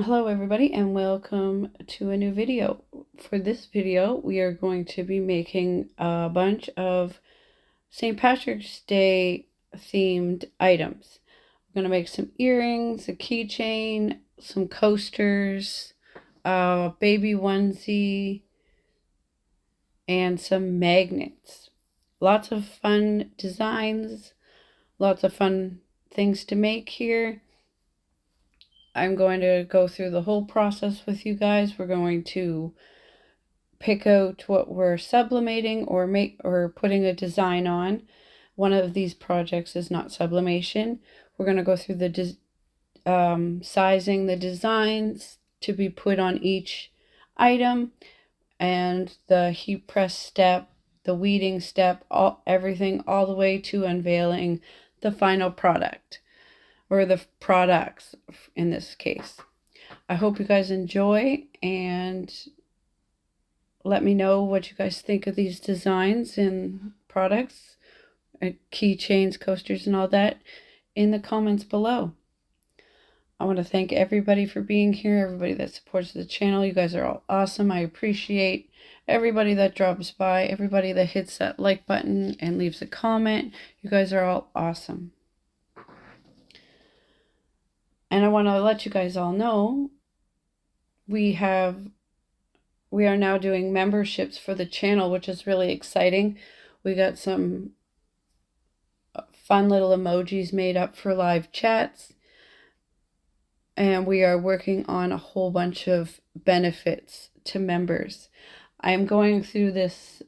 Hello everybody and welcome to a new video. For this video we are going to be making a bunch of St. Patrick's Day themed items. We're going to make some earrings, a keychain, some coasters, a baby onesie, and some magnets. Lots of fun designs, lots of fun things to make here. I'm going to go through the whole process with you guys. We're going to pick out what we're sublimating or putting a design on. One of these projects is not sublimation. We're going to go through the sizing the designs to be put on each item, and the heat press step, the weeding step, everything all the way to unveiling the final product. Or the products in this case. I hope you guys enjoy and let me know what you guys think of these designs and products, keychains, coasters, and all that in the comments below. I want to thank everybody for being here, everybody that supports the channel. You guys are all awesome. I appreciate everybody that drops by, everybody that hits that like button and leaves a comment. You guys are all awesome. And I want to let you guys all know we are now doing memberships for the channel, which is really exciting. We got some fun little emojis made up for live chats. And we are working on a whole bunch of benefits to members. I am going through this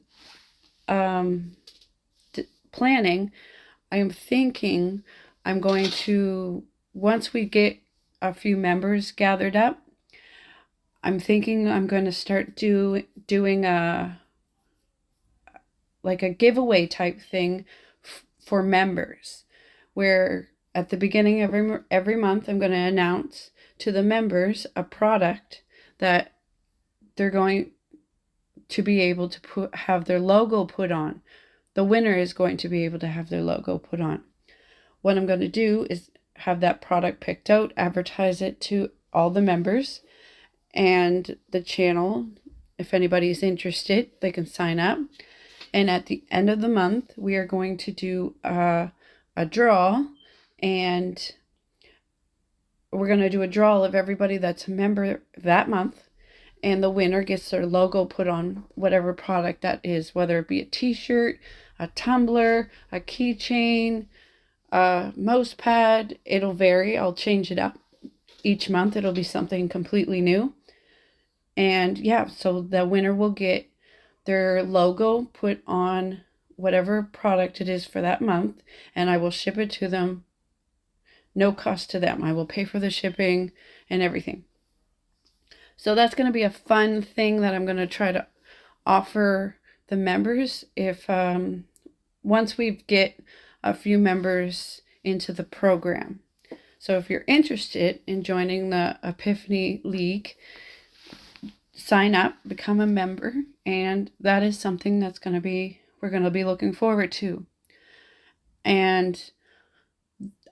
planning. I am thinking I'm going to, once we get a few members gathered up, I'm thinking I'm going to start doing a giveaway type thing for members, where at the beginning of every month I'm going to announce to the members a product that they're going to be able to have their logo put on. The winner is going to be able to have their logo put on. What I'm going to do is have that product picked out, advertise it to all the members and the channel. If anybody's interested, they can sign up. And at the end of the month, we are going to do a draw, and we're going to do a draw of everybody that's a member that month, and the winner gets their logo put on whatever product that is, whether it be a t-shirt, a tumbler, a keychain, mouse pad. It'll vary. I'll change it up each month. It'll be something completely new. And yeah, so the winner will get their logo put on whatever product it is for that month, and I will ship it to them. No cost to them. I will pay for the shipping and everything. So that's going to be a fun thing that I'm going to try to offer the members if once we get a few members into the program. So if you're interested in joining the Epiphany League, sign up, become a member, and that is something we're going to be looking forward to. And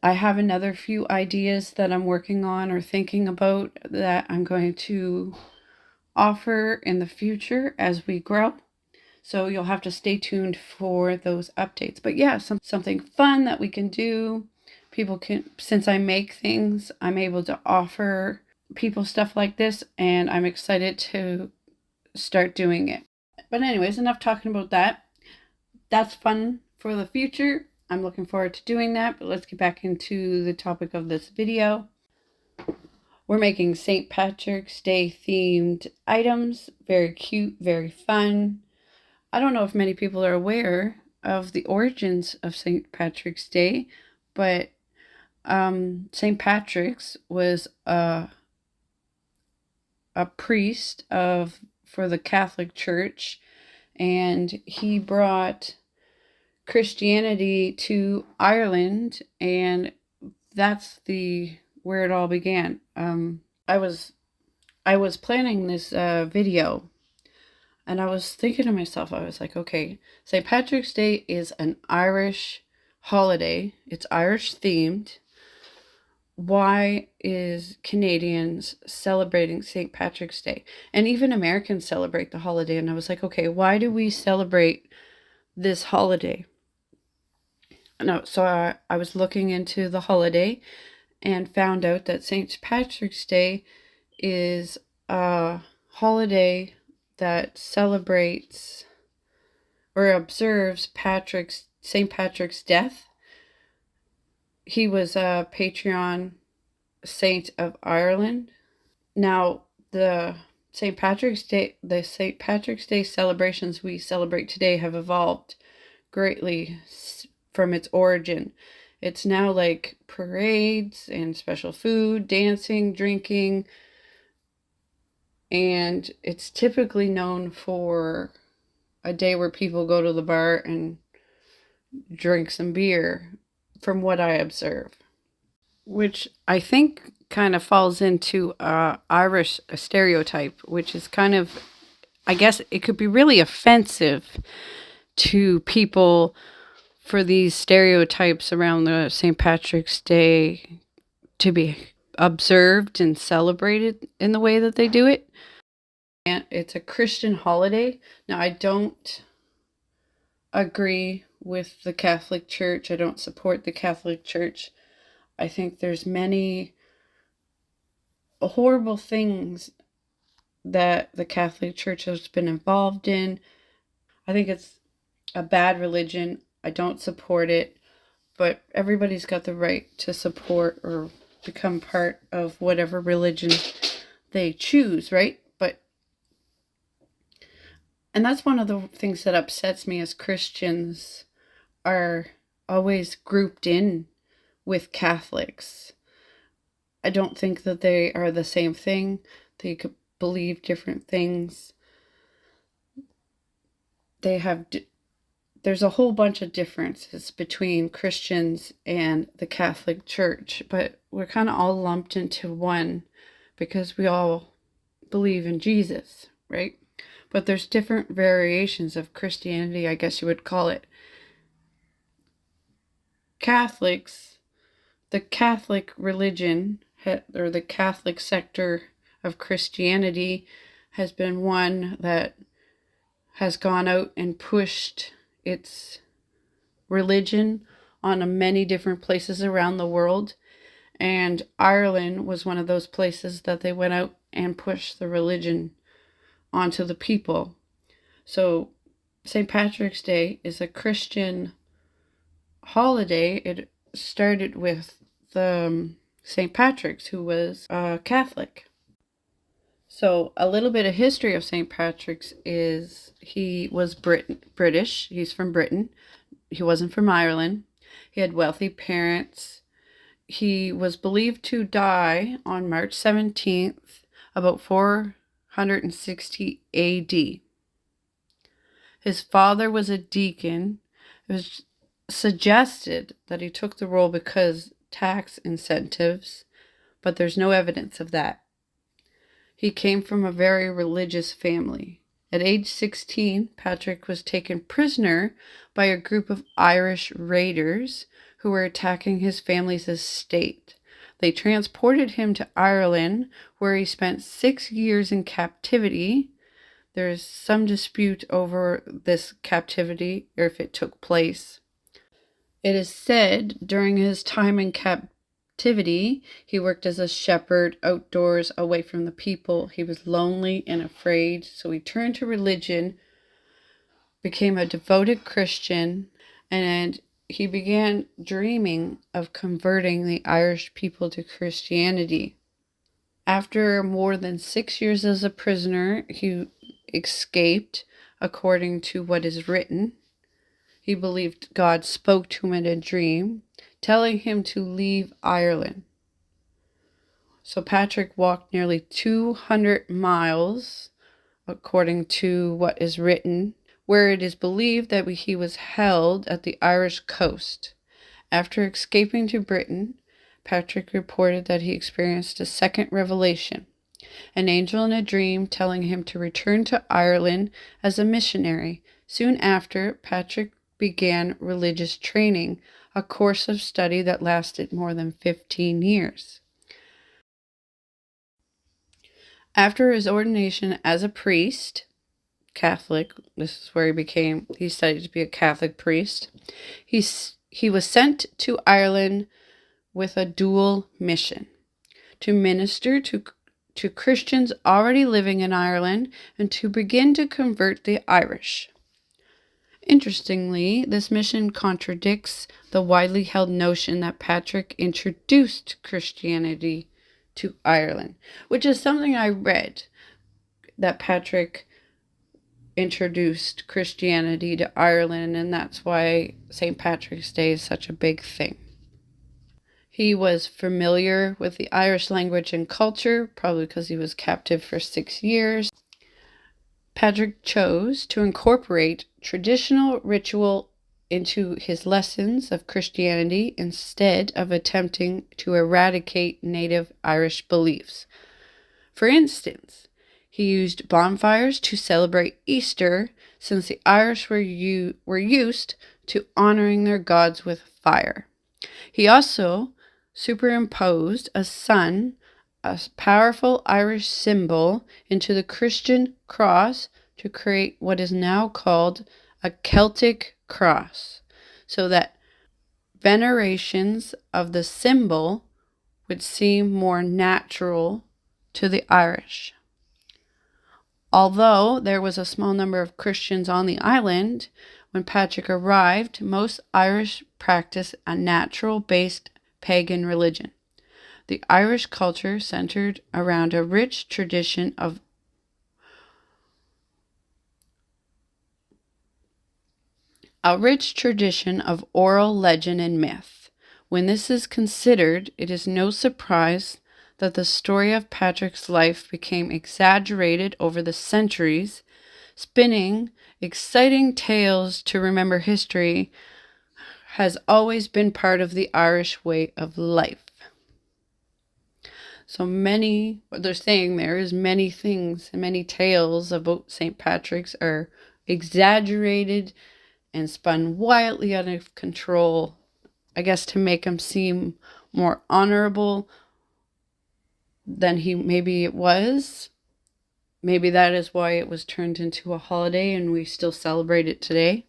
I have another few ideas that I'm working on or thinking about that I'm going to offer in the future as we grow. So you'll have to stay tuned for those updates. But yeah, something fun that we can do. People can, since I make things, I'm able to offer people stuff like this, and I'm excited to start doing it. But anyways, enough talking about that. That's fun for the future. I'm looking forward to doing that, but let's get back into the topic of this video. We're making St. Patrick's Day themed items. Very cute, very fun. I don't know if many people are aware of the origins of St. Patrick's Day, but St. Patrick's was a priest for the Catholic Church, and he brought Christianity to Ireland, and that's where it all began. I was planning this video, and I was thinking to myself, I was like, okay, St. Patrick's Day is an Irish holiday. It's Irish themed. why is Canadians celebrating St. Patrick's Day? And even Americans celebrate the holiday. And I was like, okay, why do we celebrate this holiday? No, so I was looking into the holiday and found out that St. Patrick's Day is a holiday that celebrates or observes St. Patrick's death. He was a patron saint of Ireland. Now, the St. Patrick's Day celebrations we celebrate today have evolved greatly from its origin. It's now like parades and special food, dancing, drinking, and it's typically known for a day where people go to the bar and drink some beer, from what I observe. Which I think kind of falls into Irish stereotype, which is kind of, I guess it could be really offensive to people for these stereotypes around the St. Patrick's Day to be observed and celebrated in the way that they do it. And it's a Christian holiday. Now, I don't agree with the Catholic Church. I don't support the Catholic Church. I think there's many horrible things that the Catholic Church has been involved in. I think it's a bad religion. I don't support it, but everybody's got the right to support or become part of whatever religion they choose, right? And that's one of the things that upsets me, as Christians are always grouped in with Catholics. I don't think that they are the same thing. They could believe different things. There's a whole bunch of differences between Christians and the Catholic Church, but we're kind of all lumped into one because we all believe in Jesus, right? But there's different variations of Christianity, I guess you would call it. Catholics, the Catholic religion, or the Catholic sector of Christianity, has been one that has gone out and pushed its religion on many different places around the world. And Ireland was one of those places that they went out and pushed the religion onto the people. So St. Patrick's Day is a Christian holiday. It started with the St. Patrick's, who was a Catholic. So a little bit of history of St. Patrick's is he was British. He's from Britain. He wasn't from Ireland. He had wealthy parents. He was believed to die on March 17th, about 460 AD. His father was a deacon. It was suggested that he took the role because tax incentives, but there's no evidence of that. He came from a very religious family. At age 16, Patrick was taken prisoner by a group of Irish raiders who were attacking his family's estate. They transported him to Ireland, where he spent 6 years in captivity. There is some dispute over this captivity, or if it took place. It is said during his time in captivity, he worked as a shepherd outdoors, away from the people. He was lonely and afraid, so he turned to religion, became a devoted Christian, and he began dreaming of converting the Irish people to Christianity. After more than 6 years as a prisoner, he escaped, according to what is written. He believed God spoke to him in a dream, telling him to leave Ireland. So Patrick walked nearly 200 miles, according to what is written, where it is believed that he was held at the Irish coast. After escaping to Britain, Patrick reported that he experienced a second revelation, an angel in a dream telling him to return to Ireland as a missionary. Soon after, Patrick began religious training, a course of study that lasted more than 15 years. After his ordination as a priest, Catholic, this is where he studied to be a Catholic priest, he was sent to Ireland with a dual mission: to minister to Christians already living in Ireland and to begin to convert the Irish. Interestingly, this mission contradicts the widely held notion that Patrick introduced Christianity to Ireland, which is something I read, that Patrick introduced Christianity to Ireland, and that's why St. Patrick's Day is such a big thing. He was familiar with the Irish language and culture, probably because he was captive for 6 years. Patrick chose to incorporate traditional ritual into his lessons of Christianity instead of attempting to eradicate native Irish beliefs. For instance, he used bonfires to celebrate Easter, since the Irish were used to honoring their gods with fire. He also superimposed a sun, a powerful Irish symbol, into the Christian cross to create what is now called a Celtic cross, so that venerations of the symbol would seem more natural to the Irish. Although there was a small number of Christians on the island, when Patrick arrived, most Irish practiced a natural-based pagan religion. The Irish culture centered around a rich tradition of oral legend and myth. When this is considered, it is no surprise that the story of Patrick's life became exaggerated over the centuries. Spinning exciting tales to remember history has always been part of the Irish way of life. So what they're saying there is many things and many tales about St. Patrick's are exaggerated and spun wildly out of control, I guess to make him seem more honorable than maybe it was. Maybe that is why it was turned into a holiday and we still celebrate it today.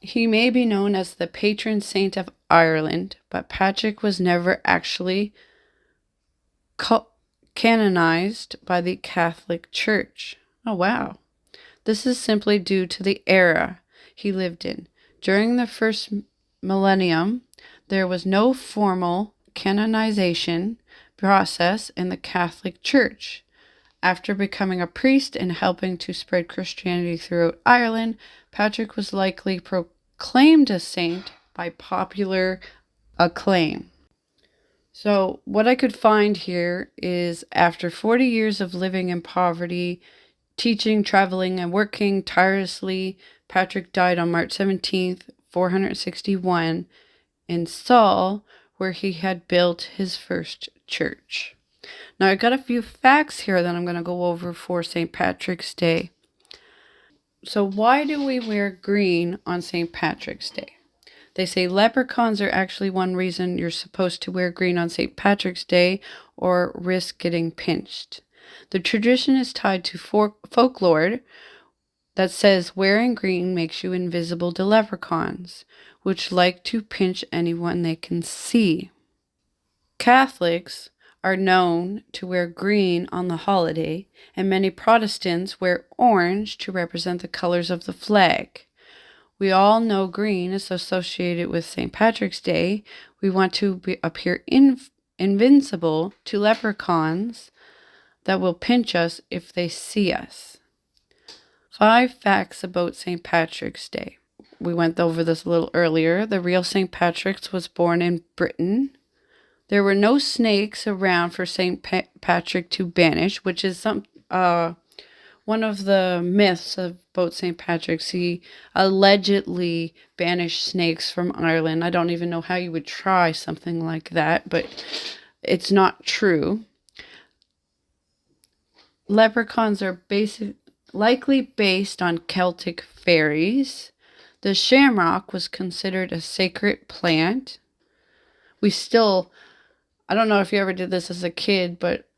He may be known as the patron saint of Ireland, but Patrick was never actually canonized by the Catholic Church. Oh, wow. This is simply due to the era he lived in. During the first millennium, there was no formal canonization process in the Catholic Church. After becoming a priest and helping to spread Christianity throughout Ireland, Patrick was likely proclaimed a saint by popular acclaim. So what I could find here is, after 40 years of living in poverty, teaching, traveling, and working tirelessly, Patrick died on March 17th, 461, in Saul, where he had built his first church. Now, I got a few facts here that I'm going to go over for St. Patrick's Day. So why do we wear green on St. Patrick's Day? They say leprechauns are actually one reason you're supposed to wear green on St. Patrick's Day, or risk getting pinched. The tradition is tied to folklore that says wearing green makes you invisible to leprechauns, which like to pinch anyone they can see. Catholics are known to wear green on the holiday, and many Protestants wear orange to represent the colors of the flag. We all know green is associated with St. Patrick's Day. We want to appear invincible to leprechauns that will pinch us if they see us. 5 facts about St. Patrick's Day. We went over this a little earlier. The real St. Patrick's was born in Britain. There were no snakes around for St. Patrick to banish, which is one of the myths about St. Patrick's. He allegedly banished snakes from Ireland. I don't even know how you would try something like that, but it's not true. Leprechauns are likely based on Celtic fairies. The shamrock was considered a sacred plant. I don't know if you ever did this as a kid, but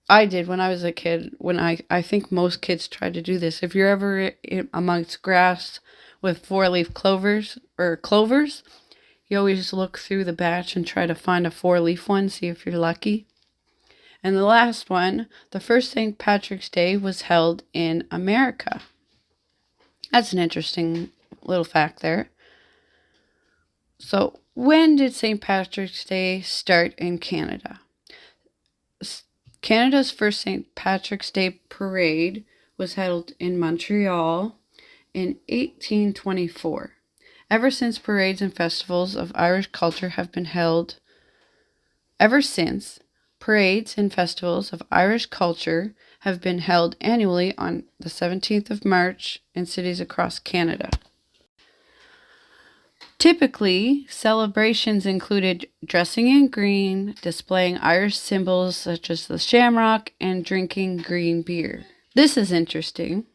I did when I was a kid. When I think most kids try to do this. If you're ever amongst grass with 4-leaf clovers, you always look through the batch and try to find a 4-leaf one, see if you're lucky. And the last one, the first St. Patrick's Day was held in America. That's an interesting little fact there. So, when did St. Patrick's Day start in Canada? Canada's first St. Patrick's Day parade was held in Montreal in 1824. Ever since, parades and festivals of Irish culture have been held annually on the 17th of March in cities across Canada. Typically, celebrations included dressing in green, displaying Irish symbols such as the shamrock, and drinking green beer. This is interesting.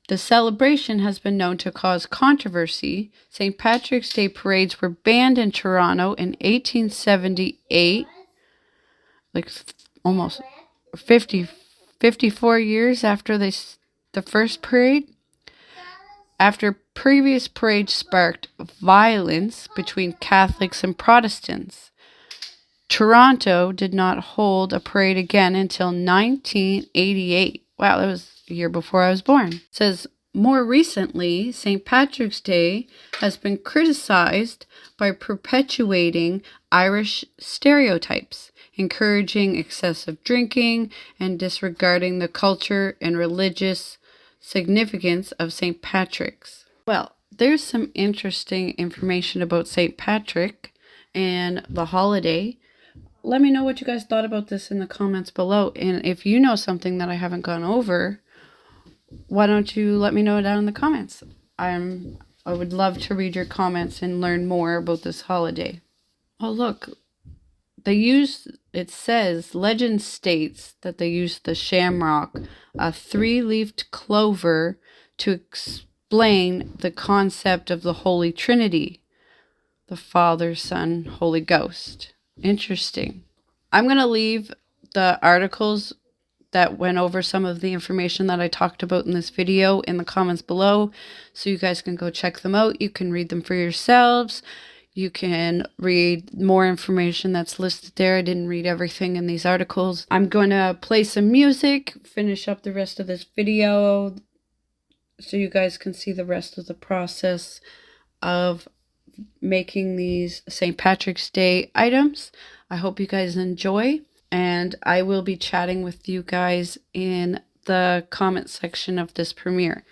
The celebration has been known to cause controversy. St. Patrick's Day parades were banned in Toronto in 1878, like almost 54 years after the first parade. After previous parades sparked violence between Catholics and Protestants. Toronto did not hold a parade again until 1988. Wow, that was a year before I was born. It says, more recently, St. Patrick's Day has been criticized by perpetuating Irish stereotypes, encouraging excessive drinking, and disregarding the culture and religious significance of St. Patrick's. Well, there's some interesting information about St. Patrick and the holiday. Let me know what you guys thought about this in the comments below. And if you know something that I haven't gone over, why don't you let me know down in the comments? I would love to read your comments and learn more about this holiday. Oh, look. It says, legend states that they used the shamrock, a 3-leafed clover, to explain the concept of the Holy Trinity, the Father, Son, Holy Ghost. Interesting. I'm going to leave the articles that went over some of the information that I talked about in this video in the comments below, so you guys can go check them out. You can read them for yourselves. You can read more information that's listed there. I didn't read everything in these articles. I'm going to play some music, finish up the rest of this video so you guys can see the rest of the process of making these St. Patrick's Day items. I hope you guys enjoy, and I will be chatting with you guys in the comment section of this premiere.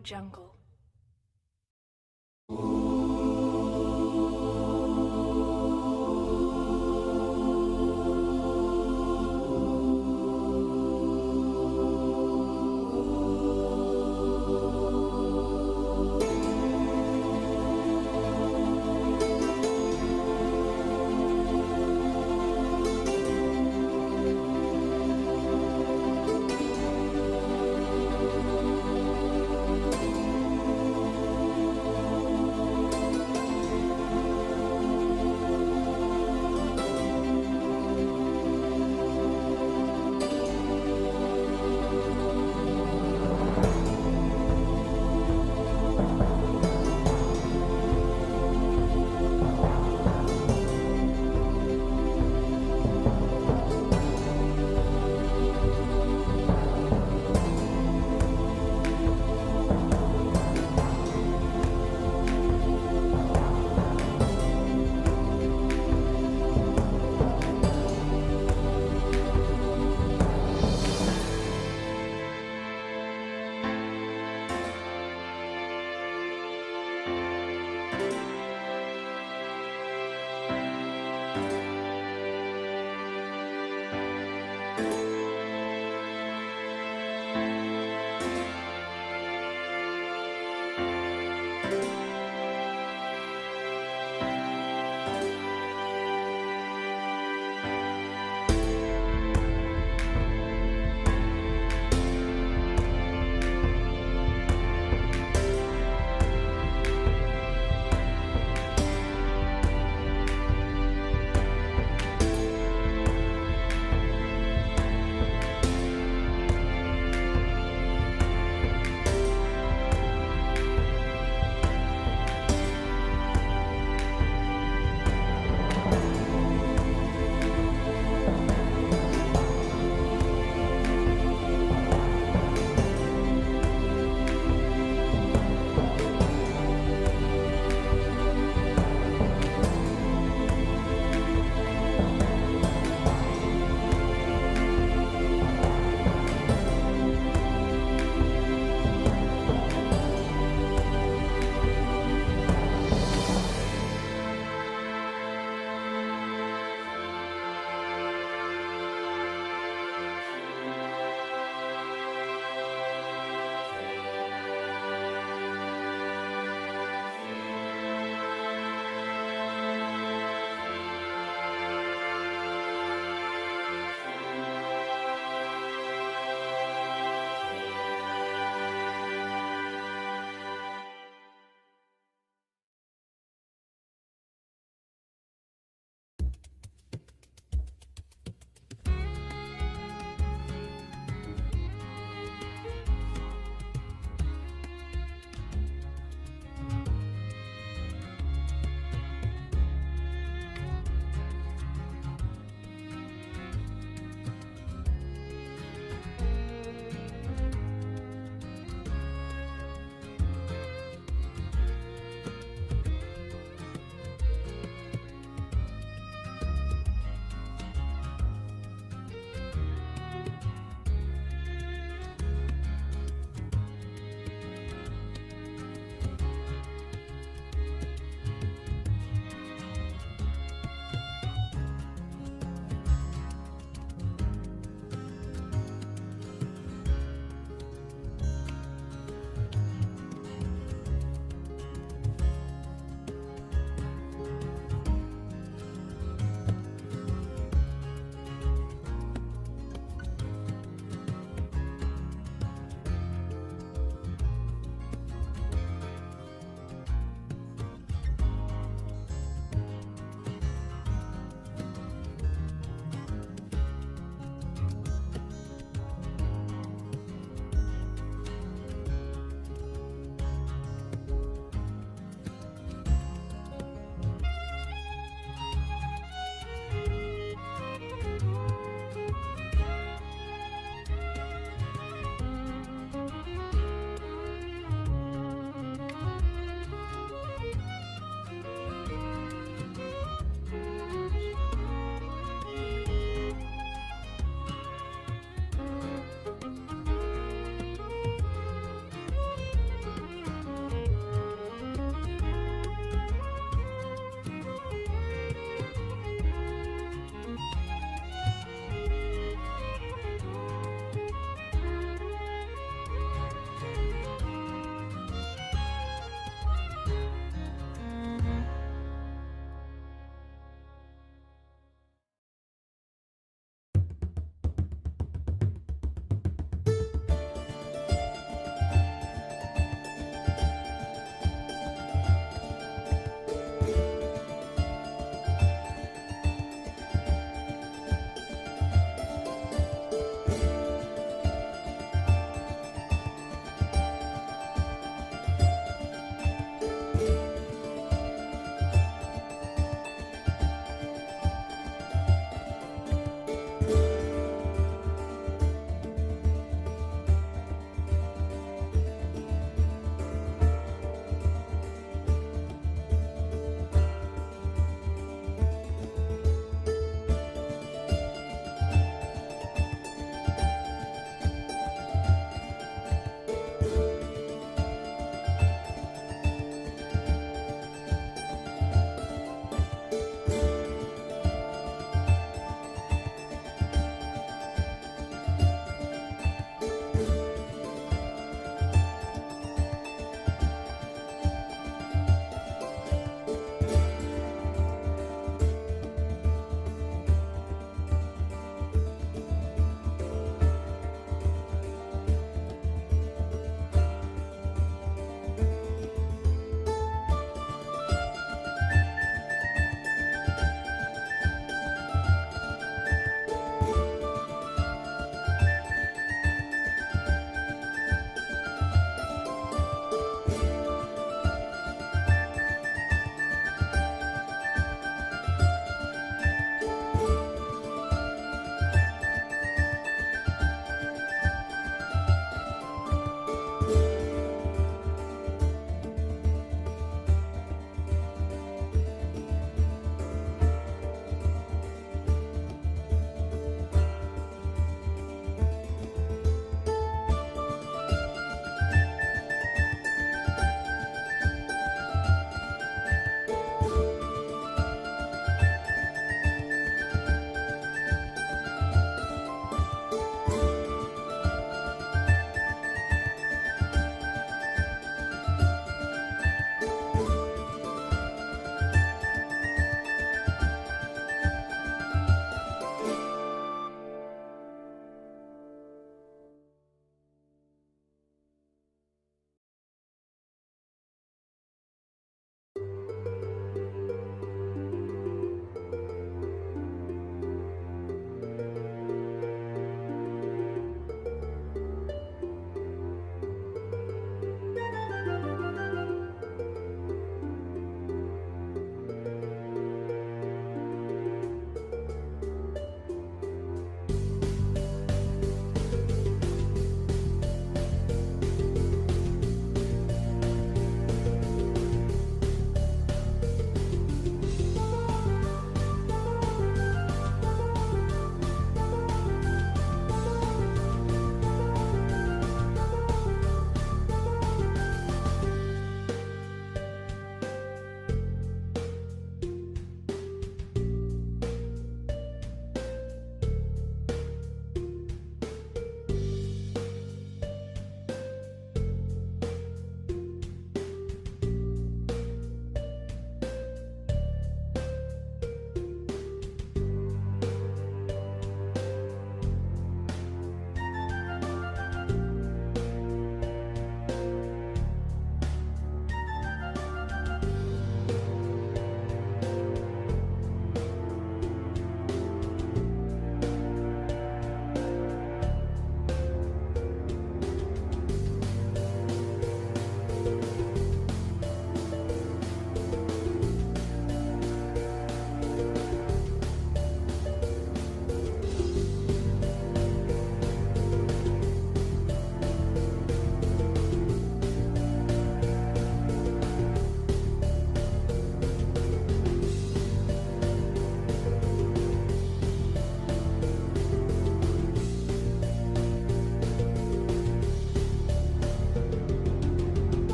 Jungle.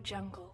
Jungle.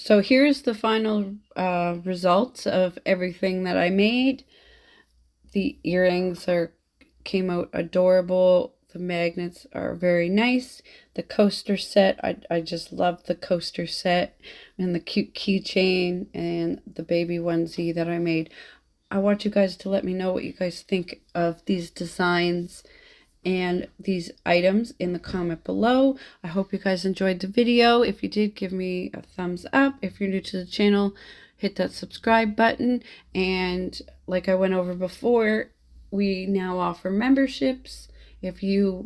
So here's the final results of everything that I made. The earrings came out adorable. The magnets are very nice. The coaster set, I just love the coaster set, and the cute keychain and the baby onesie that I made. I want you guys to let me know what you guys think of these designs and these items in the comment below. I hope you guys enjoyed the video. If you did, give me a thumbs up. If you're new to the channel, hit that subscribe button. And like I went over before, we now offer memberships. If you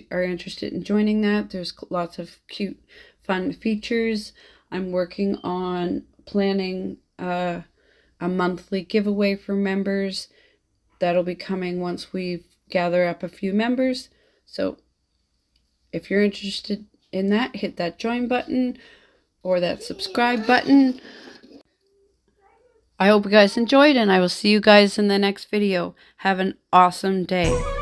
are interested in joining that, there's lots of cute, fun features. I'm working on planning a monthly giveaway for members. That'll be coming once we gather up a few members. So if you're interested in that, hit that join button or that subscribe button. I hope you guys enjoyed, and I will see you guys in the next video. Have an awesome day.